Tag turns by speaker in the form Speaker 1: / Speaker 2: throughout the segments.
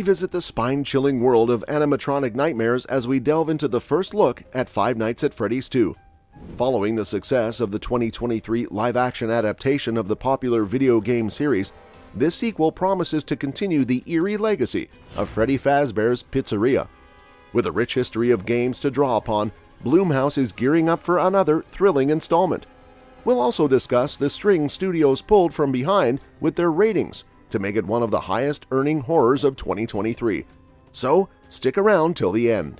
Speaker 1: revisit the spine-chilling world of animatronic nightmares as we delve into the first look at Five Nights at Freddy's 2. Following the success of the 2023 live-action adaptation of the popular video game series, this sequel promises to continue the eerie legacy of Freddy Fazbear's Pizzeria. With a rich history of games to draw upon, Blumhouse is gearing up for another thrilling installment. We'll also discuss the string studios pulled from behind with their ratings to make it one of the highest-earning horrors of 2023. So, stick around till the end.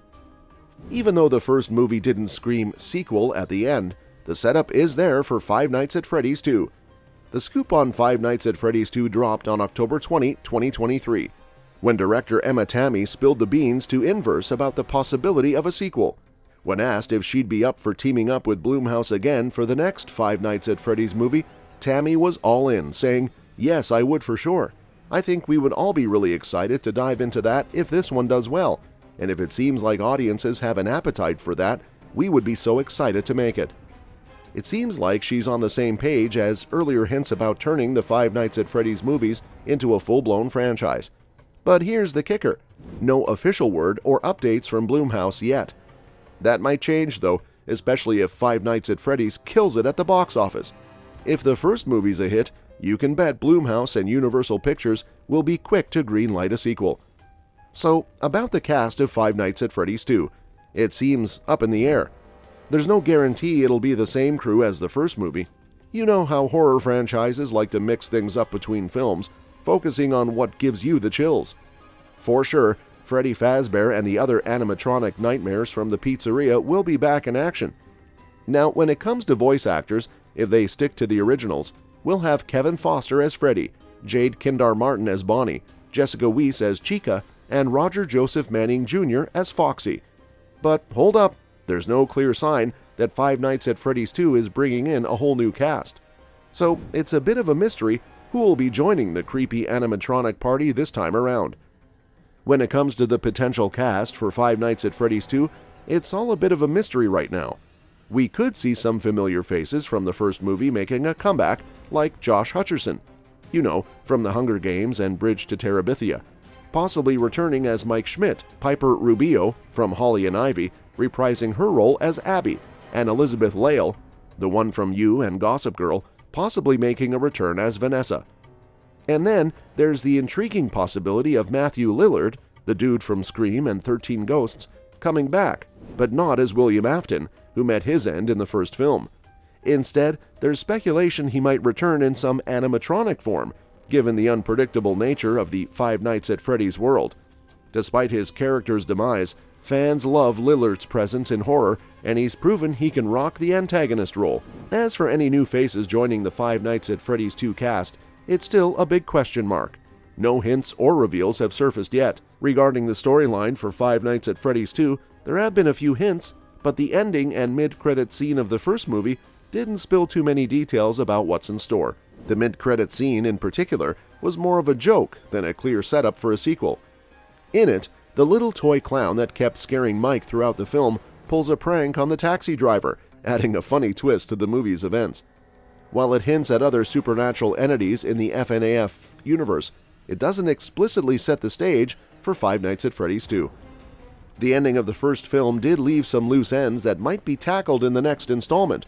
Speaker 1: Even though the first movie didn't scream sequel at the end, the setup is there for Five Nights at Freddy's 2. The scoop on Five Nights at Freddy's 2 dropped on October 20, 2023, when director Emma Tammi spilled the beans to Inverse about the possibility of a sequel. When asked if she'd be up for teaming up with Blumhouse again for the next Five Nights at Freddy's movie, Tammi was all in, saying, "Yes, I would for sure. I think we would all be really excited to dive into that if this one does well, and if it seems like audiences have an appetite for that, we would be so excited to make it." It seems like she's on the same page as earlier hints about turning the Five Nights at Freddy's movies into a full-blown franchise. But here's the kicker: no official word or updates from Blumhouse yet. That might change though, especially if Five Nights at Freddy's kills it at the box office. If the first movie's a hit, you can bet Blumhouse and Universal Pictures will be quick to greenlight a sequel. So, about the cast of Five Nights at Freddy's 2, it seems up in the air. There's no guarantee it'll be the same crew as the first movie. You know how horror franchises like to mix things up between films, focusing on what gives you the chills. For sure, Freddy Fazbear and the other animatronic nightmares from the pizzeria will be back in action. Now, when it comes to voice actors, if they stick to the originals, we'll have Kevin Foster as Freddy, Jade Kindar-Martin as Bonnie, Jessica Weiss as Chica, and Roger Joseph Manning Jr. as Foxy. But hold up, there's no clear sign that Five Nights at Freddy's 2 is bringing in a whole new cast. So it's a bit of a mystery who will be joining the creepy animatronic party this time around. When it comes to the potential cast for Five Nights at Freddy's 2, it's all a bit of a mystery right now. We could see some familiar faces from the first movie making a comeback, like Josh Hutcherson, you know, from The Hunger Games and Bridge to Terabithia, possibly returning as Mike Schmidt, Piper Rubio from Holly and Ivy, reprising her role as Abby, and Elizabeth Lail, the one from You and Gossip Girl, possibly making a return as Vanessa. And then there's the intriguing possibility of Matthew Lillard, the dude from Scream and 13 Ghosts, coming back, but not as William Afton, who met his end in the first film. Instead, there's speculation he might return in some animatronic form, given the unpredictable nature of the Five Nights at Freddy's world. Despite his character's demise, fans love Lillard's presence in horror, and he's proven he can rock the antagonist role. As for any new faces joining the Five Nights at Freddy's 2 cast, it's still a big question mark. No hints or reveals have surfaced yet. Regarding the storyline for Five Nights at Freddy's 2, there have been a few hints, but the ending and mid-credit scene of the first movie didn't spill too many details about what's in store. The mid-credit scene, in particular, was more of a joke than a clear setup for a sequel. In it, the little toy clown that kept scaring Mike throughout the film pulls a prank on the taxi driver, adding a funny twist to the movie's events. While it hints at other supernatural entities in the FNAF universe, it doesn't explicitly set the stage for Five Nights at Freddy's 2. The ending of the first film did leave some loose ends that might be tackled in the next installment.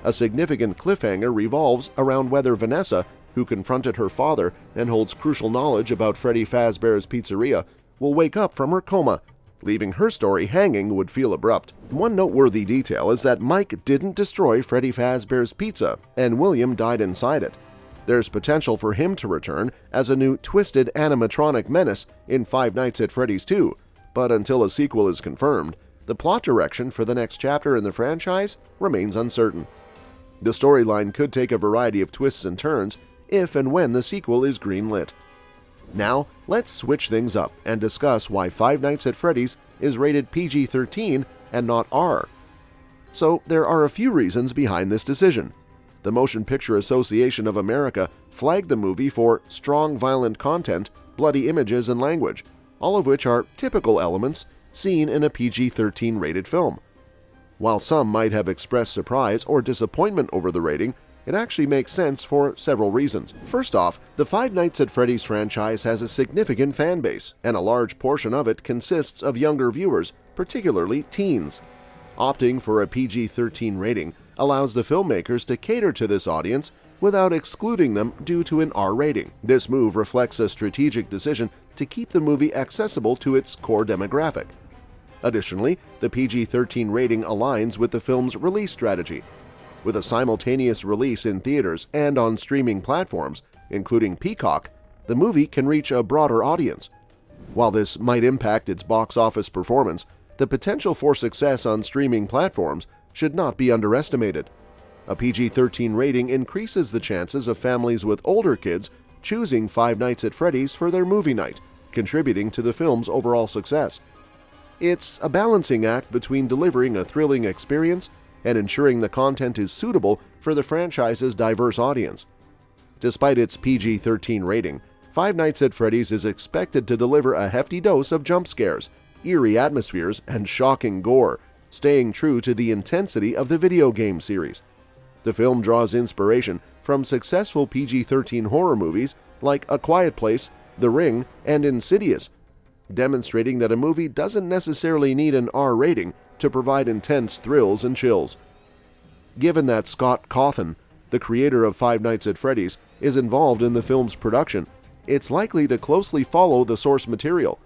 Speaker 1: A significant cliffhanger revolves around whether Vanessa, who confronted her father and holds crucial knowledge about Freddy Fazbear's Pizzeria, will wake up from her coma. Leaving her story hanging would feel abrupt. One noteworthy detail is that Mike didn't destroy Freddy Fazbear's Pizza, and William died inside it. There's potential for him to return as a new twisted animatronic menace in Five Nights at Freddy's 2, but until a sequel is confirmed, the plot direction for the next chapter in the franchise remains uncertain. The storyline could take a variety of twists and turns if and when the sequel is greenlit. Now, let's switch things up and discuss why Five Nights at Freddy's is rated PG-13 and not R. So, there are a few reasons behind this decision. The Motion Picture Association of America flagged the movie for strong violent content, bloody images, and language, all of which are typical elements seen in a PG-13 rated film. While some might have expressed surprise or disappointment over the rating, It actually makes sense for several reasons. First off, the Five Nights at Freddy's franchise has a significant fan base, and a large portion of it consists of younger viewers, particularly teens. Opting for a PG-13 rating allows the filmmakers to cater to this audience without excluding them due to an R rating. This move reflects a strategic decision to keep the movie accessible to its core demographic. Additionally, the PG-13 rating aligns with the film's release strategy. With a simultaneous release in theaters and on streaming platforms, including Peacock, the movie can reach a broader audience. While this might impact its box office performance, the potential for success on streaming platforms should not be underestimated. A PG-13 rating increases the chances of families with older kids choosing Five Nights at Freddy's for their movie night, contributing to the film's overall success. It's a balancing act between delivering a thrilling experience and ensuring the content is suitable for the franchise's diverse audience. Despite its PG-13 rating, Five Nights at Freddy's is expected to deliver a hefty dose of jump scares, eerie atmospheres, and shocking gore, staying true to the intensity of the video game series. The film draws inspiration from successful PG-13 horror movies like A Quiet Place, The Ring, and Insidious, demonstrating that a movie doesn't necessarily need an R rating to provide intense thrills and chills. Given that Scott Cawthon, the creator of Five Nights at Freddy's, is involved in the film's production, it's likely to closely follow the source material.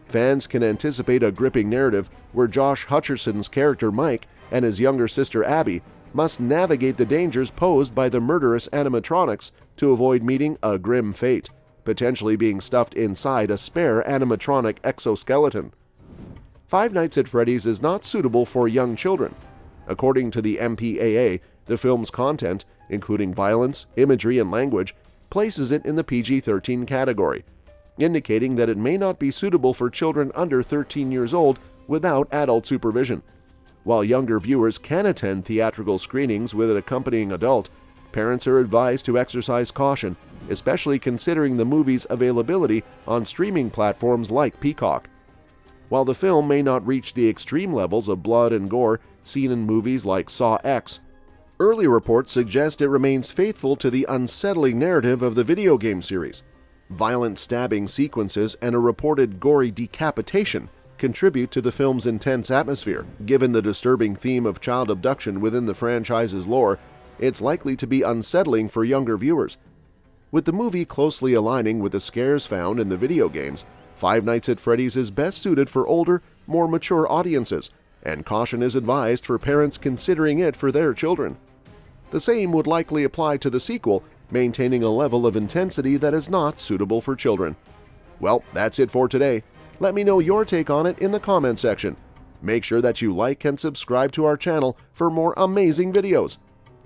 Speaker 1: Fans can anticipate a gripping narrative where Josh Hutcherson's character Mike and his younger sister Abby must navigate the dangers posed by the murderous animatronics to avoid meeting a grim fate, potentially being stuffed inside a spare animatronic exoskeleton. Five Nights at Freddy's is not suitable for young children. According to the MPAA, the film's content, including violence, imagery, and language, places it in the PG-13 category, indicating that it may not be suitable for children under 13 years old without adult supervision. While younger viewers can attend theatrical screenings with an accompanying adult, parents are advised to exercise caution, especially considering the movie's availability on streaming platforms like Peacock. While the film may not reach the extreme levels of blood and gore seen in movies like Saw X, early reports suggest it remains faithful to the unsettling narrative of the video game series. Violent stabbing sequences and a reported gory decapitation contribute to the film's intense atmosphere. Given the disturbing theme of child abduction within the franchise's lore, it's likely to be unsettling for younger viewers. With the movie closely aligning with the scares found in the video games, Five Nights at Freddy's is best suited for older, more mature audiences, and caution is advised for parents considering it for their children. The same would likely apply to the sequel, maintaining a level of intensity that is not suitable for children. Well, that's it for today. Let me know your take on it in the comment section. Make sure that you like and subscribe to our channel for more amazing videos.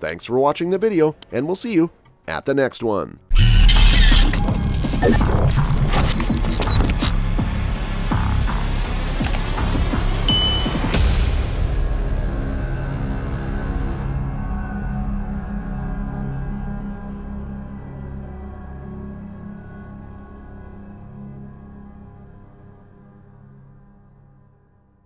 Speaker 1: Thanks for watching the video, and we'll see you at the next one.